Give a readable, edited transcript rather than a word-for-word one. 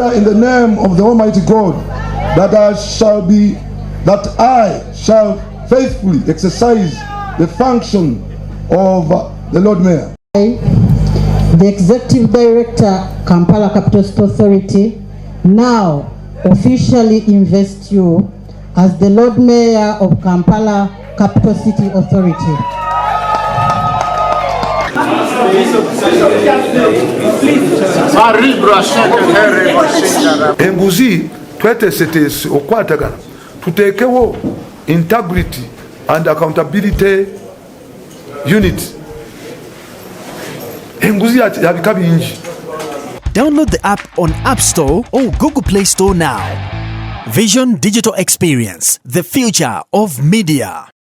swear in the name of the Almighty God that I shall faithfully exercise the function of the Lord Mayor. The Executive Director, Kampala Capital City Authority, now officially invest you as the Lord Mayor of Kampala Capital City Authority. Enguzi twetesetese okwatagana tutekewo integrity and accountability unit. Enguzi yabika bingi. Download the app on App Store or Google Play Store now. Vision Digital Experience, the future of media.